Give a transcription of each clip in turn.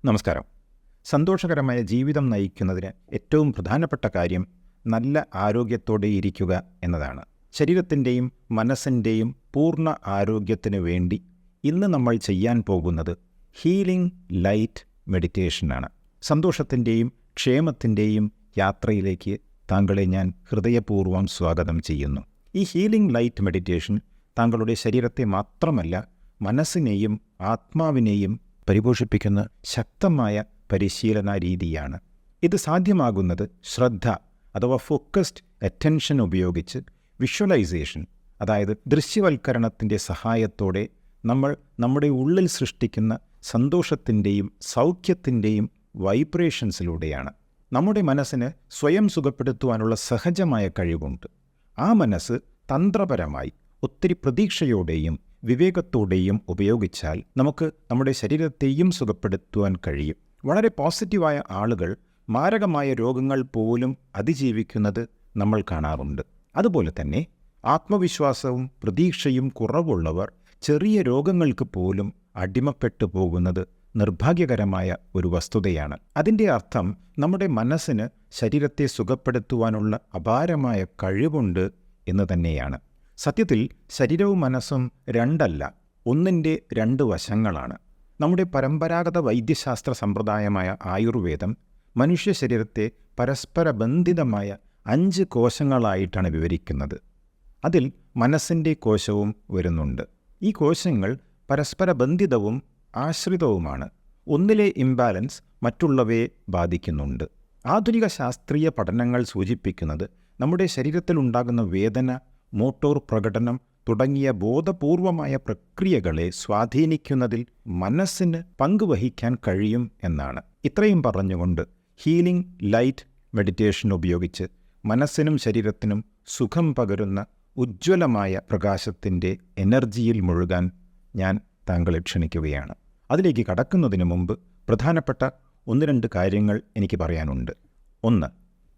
നമസ്കാരം. സന്തോഷകരമായ ജീവിതം നയിക്കുന്നതിന് ഏറ്റവും പ്രധാനപ്പെട്ട കാര്യം നല്ല ആരോഗ്യത്തോടെ ഇരിക്കുക എന്നതാണ്. ശരീരത്തിൻ്റെയും മനസ്സിൻ്റെയും പൂർണ്ണ ആരോഗ്യത്തിന് വേണ്ടി ഇന്ന് നമ്മൾ ചെയ്യാൻ പോകുന്നത് ഹീലിംഗ് ലൈറ്റ് മെഡിറ്റേഷനാണ്. സന്തോഷത്തിൻ്റെയും ക്ഷേമത്തിൻ്റെയും യാത്രയിലേക്ക് താങ്കളെ ഞാൻ ഹൃദയപൂർവ്വം സ്വാഗതം ചെയ്യുന്നു. ഈ ഹീലിംഗ് ലൈറ്റ് മെഡിറ്റേഷൻ താങ്കളുടെ ശരീരത്തെ മാത്രമല്ല, മനസ്സിനെയും ആത്മാവിനെയും പരിപോഷിപ്പിക്കുന്ന ശക്തമായ പരിശീലന രീതിയാണ്. ഇത് സാധ്യമാകുന്നത് ശ്രദ്ധ അഥവാ ഫോക്കസ്ഡ് അറ്റൻഷൻ ഉപയോഗിച്ച് വിഷ്വലൈസേഷൻ, അതായത് ദൃശ്യവൽക്കരണത്തിൻ്റെ സഹായത്തോടെ നമ്മൾ നമ്മുടെ ഉള്ളിൽ സൃഷ്ടിക്കുന്ന സന്തോഷത്തിൻ്റെയും സൗഖ്യത്തിൻ്റെയും വൈബ്രേഷൻസിലൂടെയാണ്. നമ്മുടെ മനസ്സിന് സ്വയം സുഖപ്പെടുത്തുവാനുള്ള സഹജമായ കഴിവുണ്ട്. ആ മനസ്സ് തന്ത്രപരമായി ഒത്തിരി പ്രതീക്ഷയോടെയും വിവേകത്തോടെയും ഉപയോഗിച്ചാൽ നമുക്ക് നമ്മുടെ ശരീരത്തെയും സുഖപ്പെടുത്തുവാൻ കഴിയും. വളരെ പോസിറ്റീവായ ആളുകൾ മാരകമായ രോഗങ്ങൾ പോലും അതിജീവിക്കുന്നത് നമ്മൾ കാണാറുണ്ട്. അതുപോലെ തന്നെ ആത്മവിശ്വാസവും പ്രതീക്ഷയും കുറവുള്ളവർ ചെറിയ രോഗങ്ങൾക്ക് പോലും അടിമപ്പെട്ടു പോകുന്നത് നിർഭാഗ്യകരമായ ഒരു വസ്തുതയാണ്. അതിൻ്റെ അർത്ഥം നമ്മുടെ മനസ്സിന് ശരീരത്തെ സുഖപ്പെടുത്തുവാനുള്ള അപാരമായ കഴിവുണ്ട് എന്ന് തന്നെയാണ്. സത്യത്തിൽ ശരീരവും മനസ്സും രണ്ടല്ല, ഒന്നിൻ്റെ രണ്ട് വശങ്ങളാണ്. നമ്മുടെ പരമ്പരാഗത വൈദ്യശാസ്ത്ര സമ്പ്രദായമായ ആയുർവേദം മനുഷ്യ ശരീരത്തെ പരസ്പര ബന്ധിതമായ 5 കോശങ്ങളായിട്ടാണ് വിവരിക്കുന്നത്. അതിൽ മനസ്സിൻ്റെ കോശവും വരുന്നുണ്ട്. ഈ കോശങ്ങൾ പരസ്പര ബന്ധിതവും ആശ്രിതവുമാണ്. ഒന്നിലെ ഇംബാലൻസ് മറ്റുള്ളവയെ ബാധിക്കുന്നുണ്ട്. ആധുനിക ശാസ്ത്രീയ പഠനങ്ങൾ സൂചിപ്പിക്കുന്നത് നമ്മുടെ ശരീരത്തിലുണ്ടാകുന്ന വേദന, മോട്ടോർ പ്രകടനം തുടങ്ങിയ ബോധപൂർവമായ പ്രക്രിയകളെ സ്വാധീനിക്കുന്നതിൽ മനസ്സിന് പങ്കുവഹിക്കാൻ കഴിയും എന്നാണ്. ഇത്രയും പറഞ്ഞുകൊണ്ട് ഹീലിംഗ് ലൈറ്റ് മെഡിറ്റേഷൻ ഉപയോഗിച്ച് മനസ്സിനും ശരീരത്തിനും സുഖം പകരുന്ന ഉജ്ജ്വലമായ പ്രകാശത്തിൻ്റെ എനർജിയിൽ മുഴുകാൻ ഞാൻ താങ്കളെ ക്ഷണിക്കുകയാണ്. അതിലേക്ക് കടക്കുന്നതിന് മുമ്പ് പ്രധാനപ്പെട്ട 1-2 കാര്യങ്ങൾ എനിക്ക് പറയാനുണ്ട്. 1.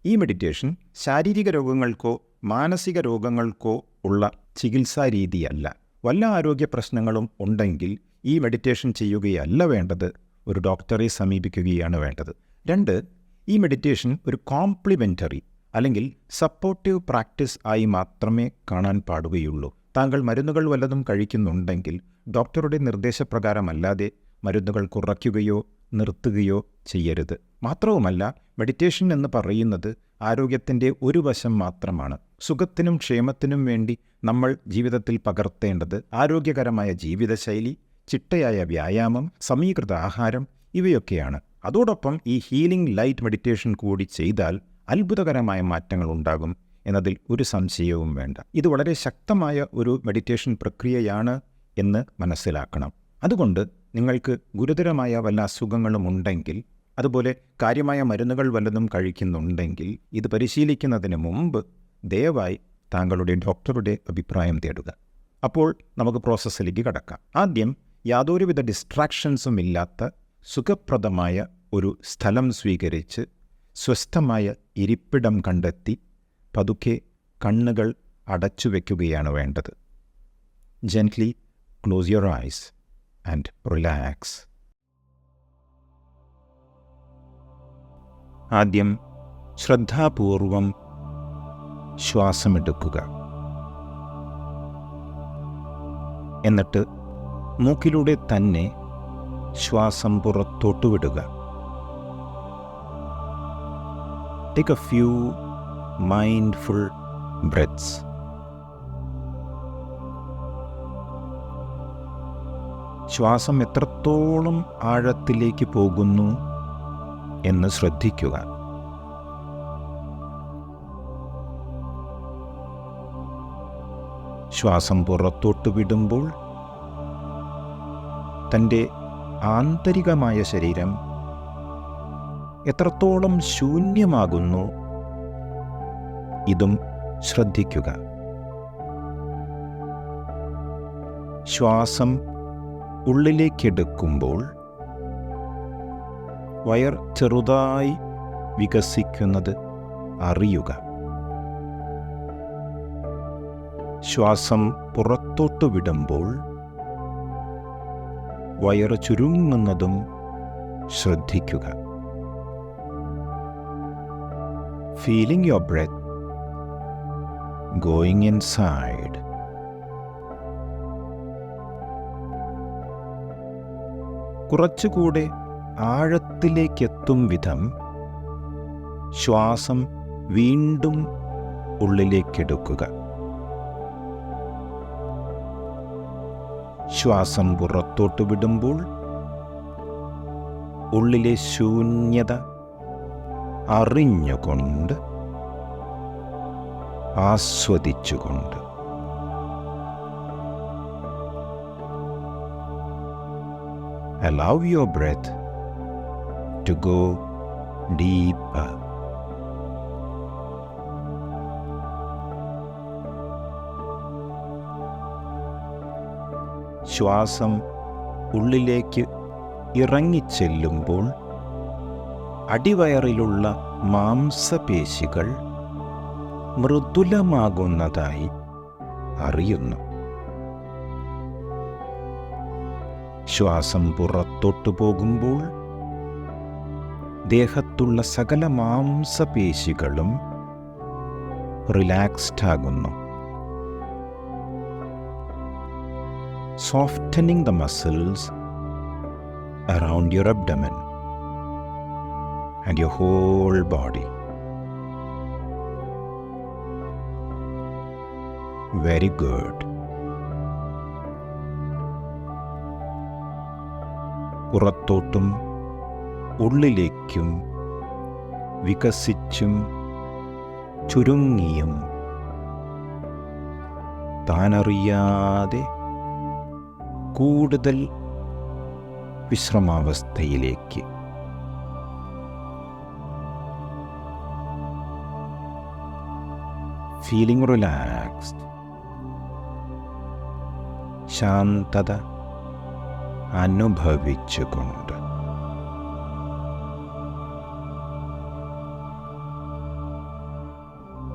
ഈ മെഡിറ്റേഷൻ ശാരീരിക രോഗങ്ങൾക്കോ മാനസിക രോഗങ്ങൾക്കോ ഉള്ള ചികിത്സാ രീതിയല്ല. വല്ല ആരോഗ്യ പ്രശ്നങ്ങളും ഉണ്ടെങ്കിൽ ഈ മെഡിറ്റേഷൻ ചെയ്യുകയല്ല വേണ്ടത്, ഒരു ഡോക്ടറെ സമീപിക്കുകയാണ് വേണ്ടത്. 2. ഈ മെഡിറ്റേഷൻ ഒരു കോംപ്ലിമെൻ്ററി അല്ലെങ്കിൽ സപ്പോർട്ടീവ് പ്രാക്ടീസ് ആയി മാത്രമേ കാണാൻ പാടുകയുള്ളൂ. താങ്കൾ മരുന്നുകൾ വല്ലതും കഴിക്കുന്നുണ്ടെങ്കിൽ ഡോക്ടറുടെ നിർദ്ദേശപ്രകാരമല്ലാതെ മരുന്നുകൾ കുറയ്ക്കുകയോ നിർത്തുകയോ ചെയ്യരുത്. മാത്രവുമല്ല, മെഡിറ്റേഷൻ എന്ന് പറയുന്നത് ആരോഗ്യത്തിൻ്റെ ഒരു വശം മാത്രമാണ്. സുഖത്തിനും ക്ഷേമത്തിനും വേണ്ടി നമ്മൾ ജീവിതത്തിൽ പകർത്തേണ്ടത് ആരോഗ്യകരമായ ജീവിതശൈലി, ചിട്ടയായ വ്യായാമം, സമീകൃത ആഹാരം ഇവയൊക്കെയാണ്. അതോടൊപ്പം ഈ ഹീലിംഗ് ലൈറ്റ് മെഡിറ്റേഷൻ കൂടി ചെയ്താൽ അത്ഭുതകരമായ മാറ്റങ്ങൾ ഉണ്ടാകും എന്നതിൽ ഒരു സംശയവും വേണ്ട. ഇത് വളരെ ശക്തമായ ഒരു മെഡിറ്റേഷൻ പ്രക്രിയയാണ് എന്ന് മനസ്സിലാക്കണം. അതുകൊണ്ട് നിങ്ങൾക്ക് ഗുരുതരമായ വല്ല അസുഖങ്ങളും ഉണ്ടെങ്കിൽ, അതുപോലെ കാര്യമായ മരുന്നുകൾ വല്ലതും കഴിക്കുന്നുണ്ടെങ്കിൽ, ഇത് പരിശീലിക്കുന്നതിന് മുമ്പ് ദയവായി താങ്കളുടെ ഡോക്ടറുടെ അഭിപ്രായം തേടുക. അപ്പോൾ നമുക്ക് പ്രോസസ്സിലേക്ക് കടക്കാം. ആദ്യം യാതൊരുവിധ ഡിസ്ട്രാക്ഷൻസും ഇല്ലാത്ത സുഖപ്രദമായ ഒരു സ്ഥലം സ്വീകരിച്ച് സ്വസ്ഥമായ ഇരിപ്പിടം കണ്ടെത്തി പതുക്കെ കണ്ണുകൾ അടച്ചു വയ്ക്കുകയാണ് വേണ്ടത്. Gently close your eyes and relax. ആദ്യം ശ്രദ്ധാപൂർവം ശ്വാസമെടുക്കുക. എന്നിട്ട് മൂക്കിലൂടെ തന്നെ ശ്വാസം പുറത്തോട്ട് വിടുക. Take A few mindful breaths. ശ്വാസം എത്രത്തോളം ആഴത്തിലേക്ക് പോകുന്നു എന്ന് ശ്രദ്ധിക്കുക. ശ്വാസം പുറത്തോട്ട് വിടുമ്പോൾ തൻ്റെ ആന്തരികമായ ശരീരം എത്രത്തോളം ശൂന്യമാകുന്നു ഇതും ശ്രദ്ധിക്കുക. ശ്വാസം ഉള്ളിലേക്കെടുക്കുമ്പോൾ വയർ ചെറുതായി വികസിക്കുന്നത് അറിയുക. ശ്വാസം പുറത്തോട്ട് വിടുമ്പോൾ വയറ് ചുരുങ്ങുന്നതും ശ്രദ്ധിക്കുക. Feeling your breath going inside. കുറച്ചുകൂടെ ആഴത്തിലേക്കെത്തും വിധം ശ്വാസം വീണ്ടും ഉള്ളിലേക്കെടുക്കുക. ശ്വാസം പുറത്തോട്ട് വിടുമ്പോൾ ഉള്ളിലെ ശൂന്യത അറിഞ്ഞുകൊണ്ട്, ആസ്വദിച്ചുകൊണ്ട് allow your breath to go deeper. ശ്വാസം ഉള്ളിലേക്ക് ഇറങ്ങിച്ചെല്ലുമ്പോൾ അടിവയറിലുള്ള മാംസപേശികൾ മൃദുലമാകുന്നതായി അറിയുന്നു. ശ്വാസം പുറത്തോട്ടു പോകുമ്പോൾ ദേഹത്തുള്ള സകല മാംസപേശികളും റിലാക്സ്ഡ് ആകുന്നു. Softening the muscles around your abdomen and your whole body. Very good. പുറത്തോട്ടും ഉള്ളിലേക്കും വികസിച്ചും ചുരുങ്ങിയും താനറിയാതെ കൂടുതൽ വിശ്രമാവസ്ഥയിലേക്ക്. Feeling relaxed. ശാന്തത അനുഭവിച്ചുകൊണ്ട്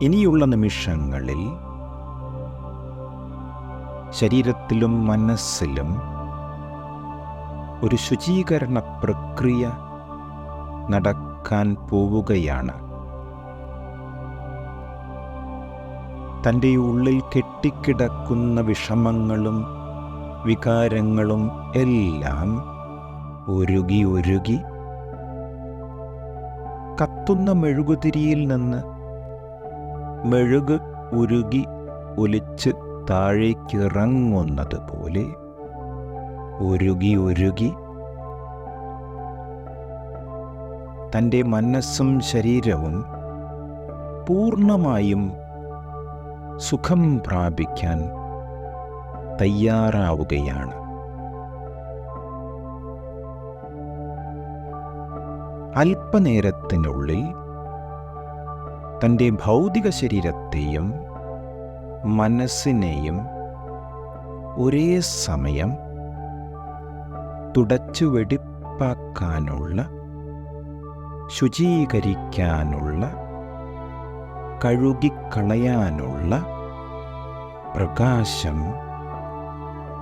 ഇനിയുള്ള നിമിഷങ്ങളിൽ ശരീരത്തിലും മനസ്സിലും ഒരു ശുചീകരണ പ്രക്രിയ നടക്കാൻ പോവുകയാണ്. തൻ്റെ ഉള്ളിൽ കെട്ടിക്കിടക്കുന്ന വിഷമങ്ങളും വികാരങ്ങളും എല്ലാം ഉരുകി ഉരുകി കത്തുന്ന മെഴുകുതിരിയിൽ നിന്ന് മെഴുക് ഉരുകി ഒലിച്ച് താഴേക്കിറങ്ങുന്നത് പോലെ ഉരുകി ഉരുകി തൻ്റെ മനസ്സും ശരീരവും പൂർണ്ണമായും സുഖം പ്രാപിക്കാൻ തയ്യാറാവുകയാണ്. അല്പനേരത്തിനുള്ളിൽ തൻ്റെ ഭൗതിക ശരീരത്തെയും മനസ്സിനെയും ഒരേ സമയം തുടച്ചു വെടിപ്പാക്കാനുള്ള, ശുചീകരിക്കാനുള്ള, കഴുകിക്കളയാനുള്ള പ്രകാശം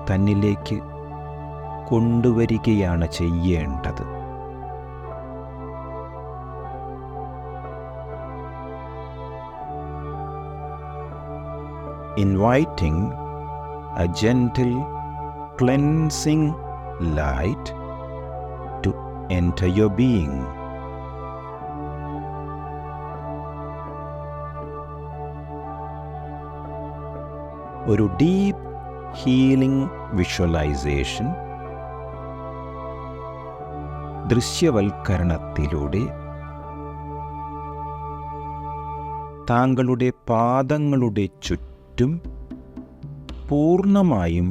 തന്നിലേക്ക് കൊണ്ടുവരികയാണ് ചെയ്യേണ്ടത്. Inviting a gentle cleansing light to enter your being. ഒരു ഡീപ്പ് ഹീലിംഗ് വിഷ്വലൈസേഷൻ ദൃശ്യവൽക്കരണത്തിലൂടെ താങ്കളുടെ പാദങ്ങളുടെ ചുറ്റും പൂർണ്ണമായും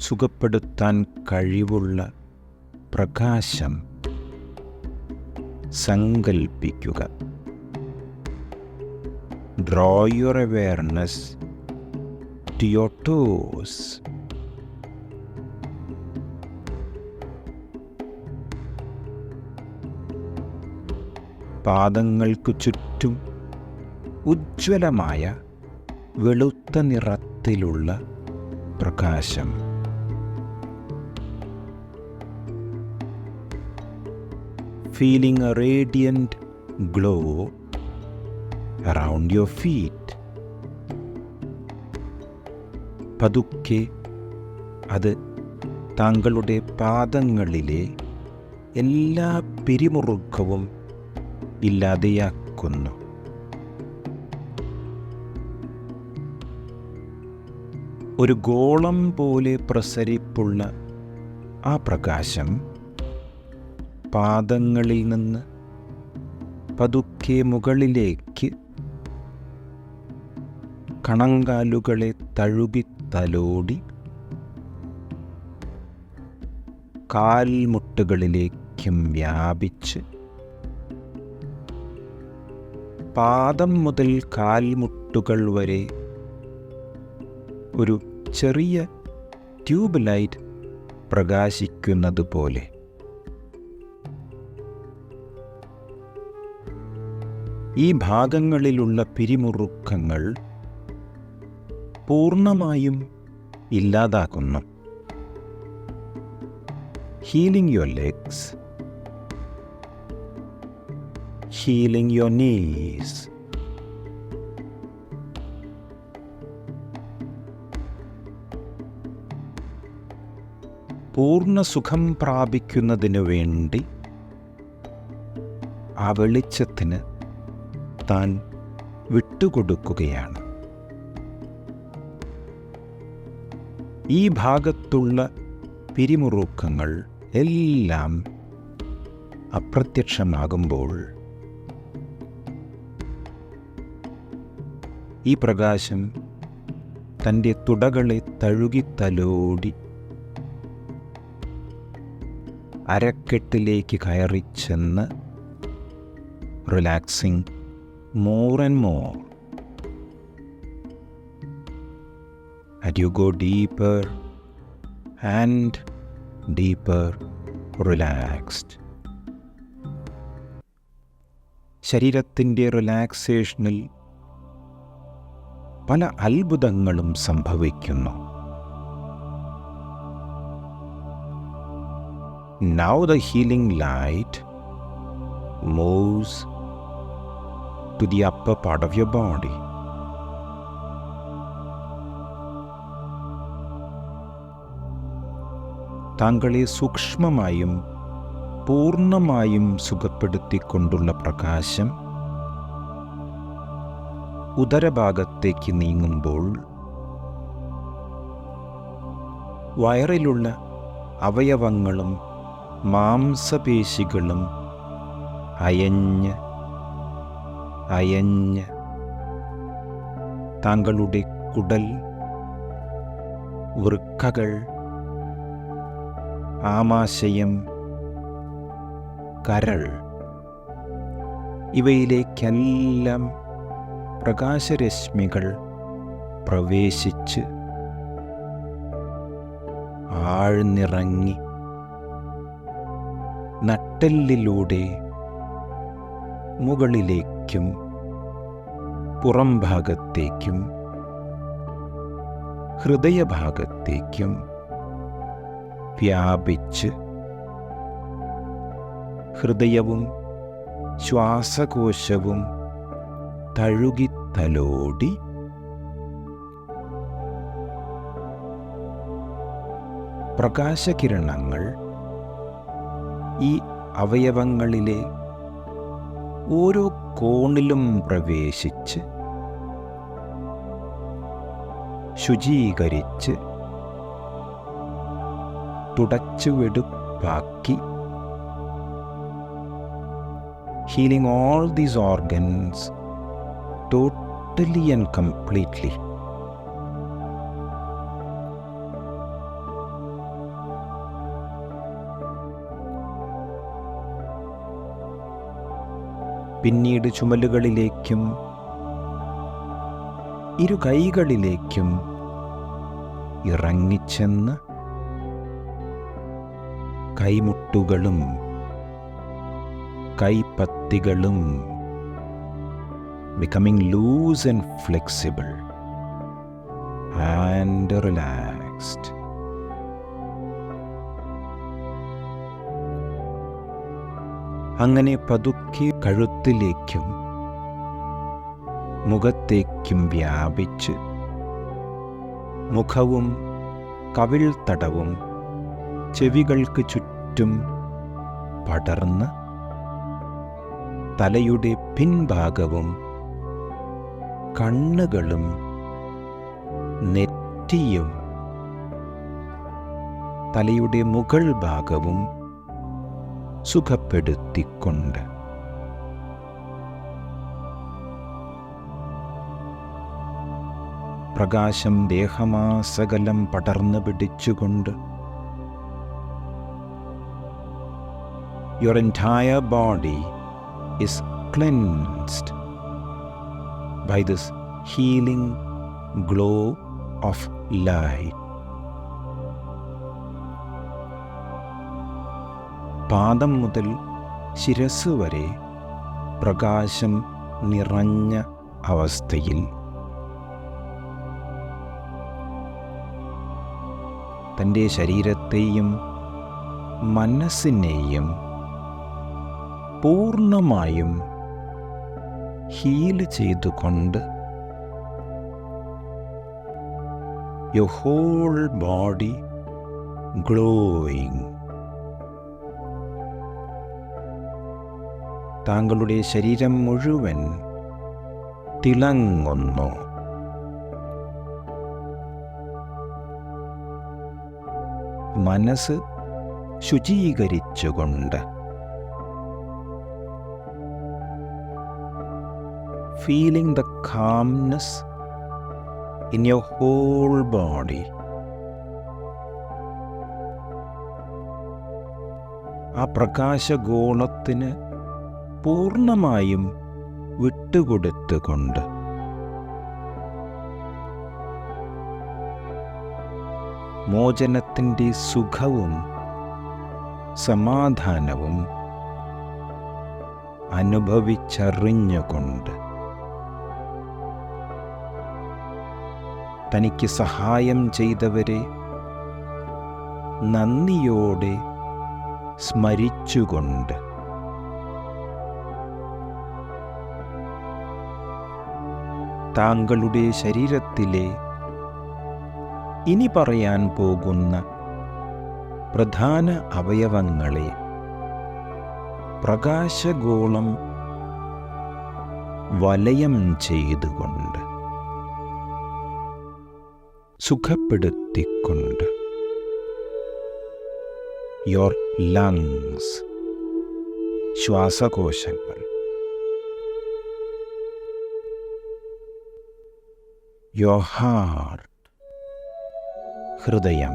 സുഖപ്പെടുത്താൻ കഴിവുള്ള പ്രകാശം സങ്കൽപ്പിക്കുക. Draw your awareness to your toes. പാദങ്ങൾക്ക് ചുറ്റും ഉജ്ജ്വലമായ വെളുത്ത നിറത്തിലുള്ള പ്രകാശം. feeling a radiant glow around your feet. പതുക്കെ അത് താങ്കളുടെ പാദങ്ങളിലെ എല്ലാ പിരിമുറുക്കവും ഇല്ലാതെയാക്കുന്നു. ഒരു ഗോളം പോലെ പ്രസരിപ്പുള്ള ആ പ്രകാശം പാദങ്ങളിൽ നിന്ന് പതുക്കെ മുകളിലേക്ക് കണങ്കാലുകളെ തഴുകി തലോടി കാൽമുട്ടുകളിലേക്കും വ്യാപിച്ച് പാദം മുതൽ കാൽമുട്ടുകൾ വരെ ഒരു ചെറിയ ട്യൂബ് ലൈറ്റ് പ്രകാശിക്കുന്നത് പോലെ. ഈ ഭാഗങ്ങളിലുള്ള പിരിമുറുക്കങ്ങൾ പൂർണ്ണമായും ഇല്ലാതാക്കുന്നു. Healing your legs, healing your knees, പൂർണ്ണ സുഖം പ്രാപിക്കുന്നതിനു വേണ്ടി ആ വെളിച്ചത്തിന് താൻ വിട്ടുകൊടുക്കുകയാണ്. ഈ ഭാഗത്തുള്ള പിരിമുറുക്കങ്ങൾ എല്ലാം അപ്രത്യക്ഷമാകുമ്പോൾ ഈ പ്രകാശം തൻ്റെ തുടകളെ തഴുകി തലോടി അരക്കെട്ടിലേക്ക് കയറിച്ചെന്ന് relaxing more and more. And you go deeper and deeper relaxed. ശരീരത്തിൻ്റെ റിലാക്സേഷനിൽ പല അത്ഭുതങ്ങളും സംഭവിക്കുന്നു. Now the healing light moves to the upper part of your body. താങ്കളെ സൂക്ഷ്മമായും പൂർണ്ണമായും സുഖപ്പെടുത്തിക്കൊണ്ടുള്ള പ്രകാശം ഉദരഭാഗത്തേക്ക് നീങ്ങുമ്പോൾ വയറിലുള്ള അവയവങ്ങളും മാംസപേശികളും അയഞ്ഞ് താങ്കളുടെ കുടൽ, വൃക്കകൾ, ആമാശയം, കരൾ ഇവയിലേക്കെല്ലാം പ്രകാശരശ്മികൾ പ്രവേശിച്ച് ആഴ്ന്നിറങ്ങി നട്ടെല്ലിലൂടെ മുകളിലേക്കും പുറം ഭാഗത്തേക്കും ഹൃദയഭാഗത്തേക്കും വ്യാപിച്ച് ഹൃദയവും ശ്വാസകോശവും തഴുകിത്തലോടി പ്രകാശകിരണങ്ങൾ ഈ അവയവങ്ങളിലെ ഓരോ കോണിലും പ്രവേശിച്ച് ശുചീകരിച്ച് തുടച്ചുവെടുപ്പാക്കി healing all these organs totally and completely. പിന്നീട് ചുമലുകളിലേക്കും ഇരു കൈകളിലേക്കും ഇറങ്ങിച്ചെന്ന് കൈമുട്ടുകളും കൈപ്പത്തികളും becoming loose and flexible and relaxed. അങ്ങനെ പതുക്കെ കഴുത്തിലേക്കും മുഖത്തേക്കും വ്യാപിച്ച് മുഖവും കവിൾത്തടവും ചെവികൾക്ക് ചുറ്റും പടർന്ന് തലയുടെ പിൻഭാഗവും കണ്ണുകളും നെറ്റിയും തലയുടെ മുകൾ ഭാഗവും സുഖപ്പെടുത്തിക്കൊണ്ട് പ്രകാശം ദേഹമാസകലം പടർന്നു പിടിച്ചുകൊണ്ട് your entire body is cleansed by this healing glow of light. പാദം മുതൽ ശിരസ് വരെ പ്രകാശം നിറഞ്ഞ അവസ്ഥയിൽ തൻ്റെ ശരീരത്തെയും മനസ്സിനെയും പൂർണ്ണമായും ഹീൽ ചെയ്തുകൊണ്ട് your whole body glowing. താങ്കളുടെ ശരീരം മുഴുവൻ തിളങ്ങുന്നു. മനസ്സ് ശുചീകരിച്ചുകൊണ്ട് feeling the calmness in your whole body. ആ പ്രകാശഗോളത്തിന് പൂർണ്ണമായും വിട്ടുകൊടുത്തുകൊണ്ട് മോചനത്തിൻ്റെ സുഖവും സമാധാനവും അനുഭവിച്ചറിഞ്ഞുകൊണ്ട് തനിക്ക് സഹായം ചെയ്തവരെ നന്ദിയോടെ സ്മരിച്ചുകൊണ്ട് താങ്കളുടെ ശരീരത്തിലെ ഇനി പറയാൻ പോകുന്ന പ്രധാന അവയവങ്ങളെ പ്രകാശഗോളം വലയം ചെയ്തുകൊണ്ട് സുഖപ്പെടുത്തിക്കൊണ്ട് യോർ ലങ്സ് ശ്വാസകോശങ്ങൾ, യോർ ഹാർട്ട് ഹൃദയം,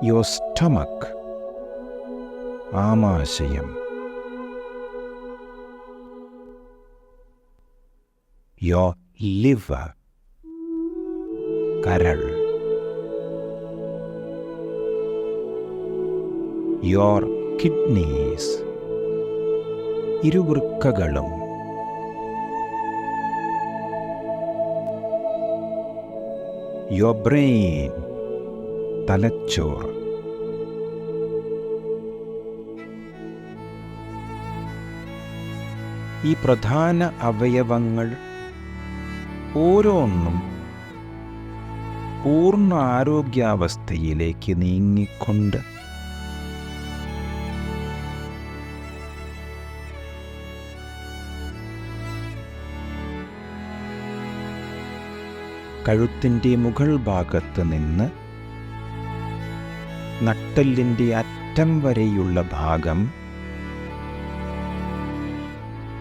യോർ സ്റ്റമക്ക് ആമാശയം, your liver കരൾ, your kidneys ഇരുവൃക്കകളും, your brain തലച്ചോറ്, ഈ പ്രധാന അവയവങ്ങൾ ഓരോന്നും പൂർണ്ണ ആരോഗ്യാവസ്ഥയിലേക്ക് നീങ്ങിക്കൊണ്ട് കഴുത്തിൻ്റെ മുകൾ ഭാഗത്ത് നിന്ന് നട്ടെല്ലിൻ്റെ അറ്റം വരെയുള്ള ഭാഗം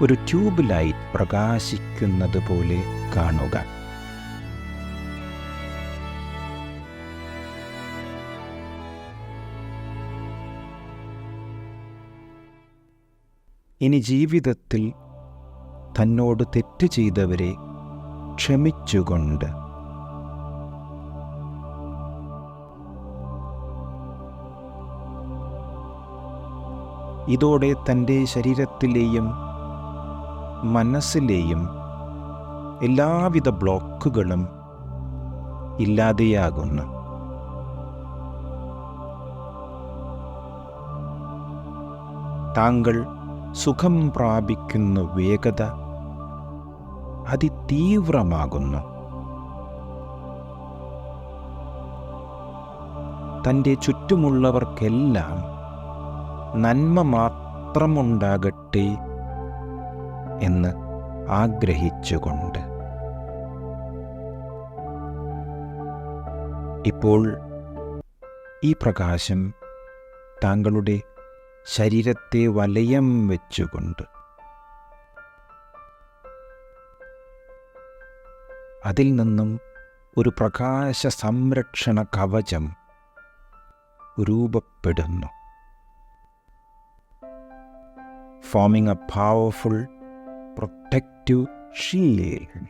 ഒരു ട്യൂബ് ലൈറ്റ് പ്രകാശിക്കുന്നത് പോലെ കാണുക. ഇനി ജീവിതത്തിൽ തന്നോട് തെറ്റ് ചെയ്തവരെ ക്ഷമിച്ചുകൊണ്ട് ഇതോടെ തൻ്റെ ശരീരത്തിലെയും മനസ്സിലെയും എല്ലാവിധ ബ്ലോക്കുകളും ഇല്ലാതെയാകുന്നു. താങ്കൾ സുഖം പ്രാപിക്കുന്ന വേഗത അതിതീവ്രമാകുന്നു. തൻ്റെ ചുറ്റുമുള്ളവർക്കെല്ലാം നന്മ മാത്രമുണ്ടാകട്ടെ എന്ന് ആഗ്രഹിച്ചുകൊണ്ട്. ഇപ്പോൾ ഈ പ്രകാശം താങ്കളുടെ ശരീരത്തെ വലയം വെച്ചുകൊണ്ട് അതിൽ നിന്നും ഒരു പ്രകാശ സംരക്ഷണ കവചം രൂപപ്പെടുന്നു, forming a powerful protective shield,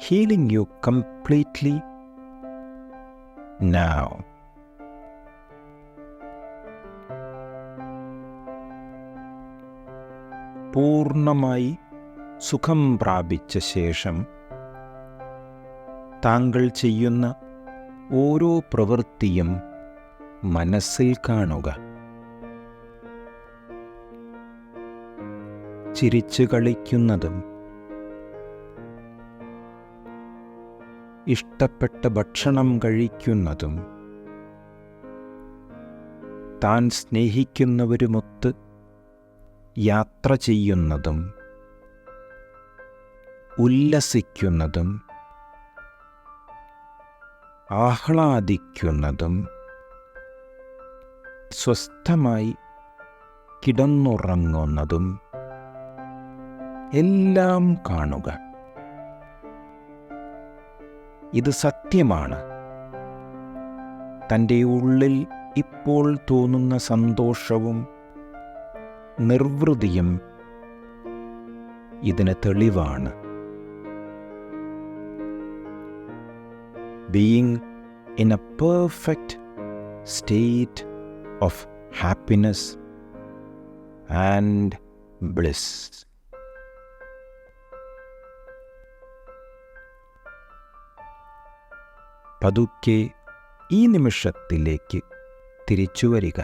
healing you completely now. പൂർണ്ണമായി സുഖം പ്രാപിച്ച ശേഷം താങ്കൾ ചെയ്യുന്ന ഓരോ പ്രവൃത്തിയും മനസ്സിൽ കാണുക. ചിരിച്ചു കളിക്കുന്നതും ഇഷ്ടപ്പെട്ട ഭക്ഷണം കഴിക്കുന്നതും താൻ സ്നേഹിക്കുന്നവരുമൊത്ത് യാത്ര ചെയ്യുന്നതും ഉല്ലസിക്കുന്നതും ആഹ്ലാദിക്കുന്നതും സ്വസ്ഥമായി കിടന്നുറങ്ങുന്നതും എല്ലാം കാണുക. ഇത് സത്യമാണ്. തൻ്റെ ഉള്ളിൽ ഇപ്പോൾ തോന്നുന്ന സന്തോഷവും നിർവൃതിയും ഇതിന് തെളിവാണ്. Being in a perfect state of happiness and bliss. പതുക്കെ ഈ നിമിഷത്തിലേക്ക് തിരിച്ചു വരിക.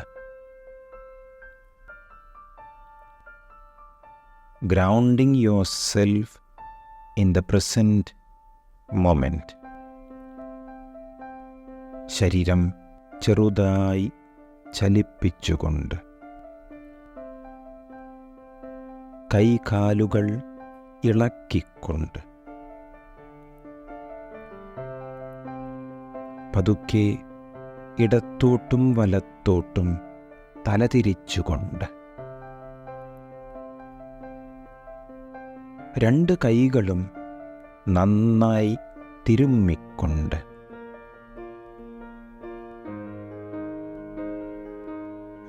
Grounding yourself in the present moment. ശരീരം ചെറുതായി ചലിപ്പിച്ചുകൊണ്ട്, കൈകാലുകൾ ഇളക്കിക്കൊണ്ട്, പതുക്കെ ഇടത്തോട്ടും വലത്തോട്ടും തലതിരിച്ചുകൊണ്ട്, രണ്ട് കൈകളും നന്നായി തിരുമ്മിക്കൊണ്ട്,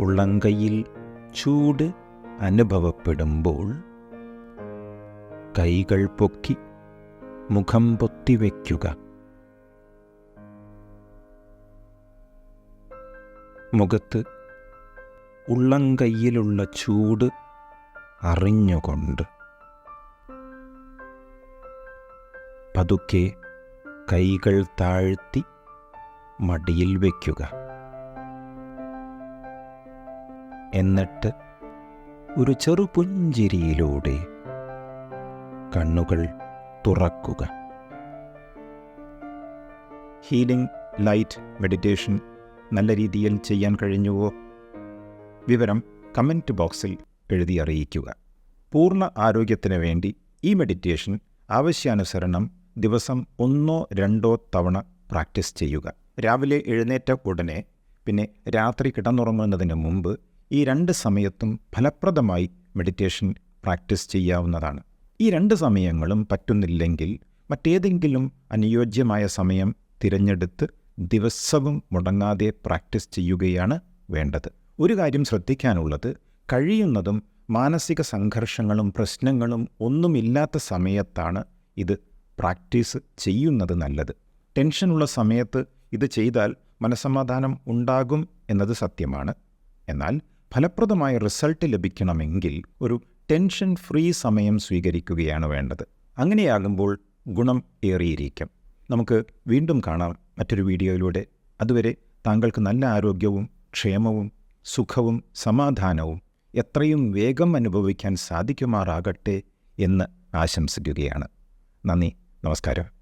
ഉള്ളംകൈയിൽ ചൂട് അനുഭവപ്പെടുമ്പോൾ കൈകൾ പൊക്കി മുഖം പൊത്തിവെക്കുക. മുഖത്ത് ഉള്ളംകൈയിലുള്ള ചൂട് അറിഞ്ഞുകൊണ്ട് പതുക്കെ കൈകൾ താഴ്ത്തി മടിയിൽ വയ്ക്കുക. എന്നിട്ട് ഒരു ചെറുപുഞ്ചിരിയിലൂടെ കണ്ണുകൾ തുറക്കുക. ഹീലിംഗ് ലൈറ്റ് മെഡിറ്റേഷൻ നല്ല രീതിയിൽ ചെയ്യാൻ കഴിഞ്ഞുവോ? വിവരം കമൻറ്റ് ബോക്സിൽ എഴുതി അറിയിക്കുക. പൂർണ്ണ ആരോഗ്യത്തിന് വേണ്ടി ഈ മെഡിറ്റേഷൻ ആവശ്യാനുസരണം ദിവസം 1-2 തവണ പ്രാക്ടീസ് ചെയ്യുക. രാവിലെ എഴുന്നേറ്റ ഉടനെ, പിന്നെ രാത്രി കിടന്നുറങ്ങുന്നതിന് മുമ്പ്, ഈ 2 സമയത്തും ഫലപ്രദമായി മെഡിറ്റേഷൻ പ്രാക്ടീസ് ചെയ്യാവുന്നതാണ്. ഈ 2 സമയങ്ങളും പറ്റുന്നില്ലെങ്കിൽ മറ്റേതെങ്കിലും അനുയോജ്യമായ സമയം തിരഞ്ഞെടുത്ത് ദിവസവും മുടങ്ങാതെ പ്രാക്ടീസ് ചെയ്യുകയാണ് വേണ്ടത്. ഒരു കാര്യം ശ്രദ്ധിക്കാനുള്ളത്, കഴിയുന്നതും മാനസിക സംഘർഷങ്ങളും പ്രശ്നങ്ങളും ഒന്നുമില്ലാത്ത സമയത്താണ് ഇത് പ്രാക്ടീസ് ചെയ്യുന്നത് നല്ലത്. ടെൻഷനുള്ള സമയത്ത് ഇത് ചെയ്താൽ മനസ്സമാധാനം ഉണ്ടാകും എന്നത് സത്യമാണ്. എന്നാൽ ഫലപ്രദമായ റിസൾട്ട് ലഭിക്കണമെങ്കിൽ ഒരു ടെൻഷൻ ഫ്രീ സമയം സ്വീകരിക്കുകയാണ് വേണ്ടത്. അങ്ങനെയാകുമ്പോൾ ഗുണം ഏറിയിരിക്കും. നമുക്ക് വീണ്ടും കാണാം മറ്റൊരു വീഡിയോയിലൂടെ. അതുവരെ താങ്കൾക്ക് നല്ല ആരോഗ്യവും ക്ഷേമവും സുഖവും സമാധാനവും എത്രയും വേഗം അനുഭവിക്കാൻ സാധിക്കുമാറാകട്ടെ എന്ന് ആശംസിക്കുകയാണ്. നന്ദി, നമസ്കാരം.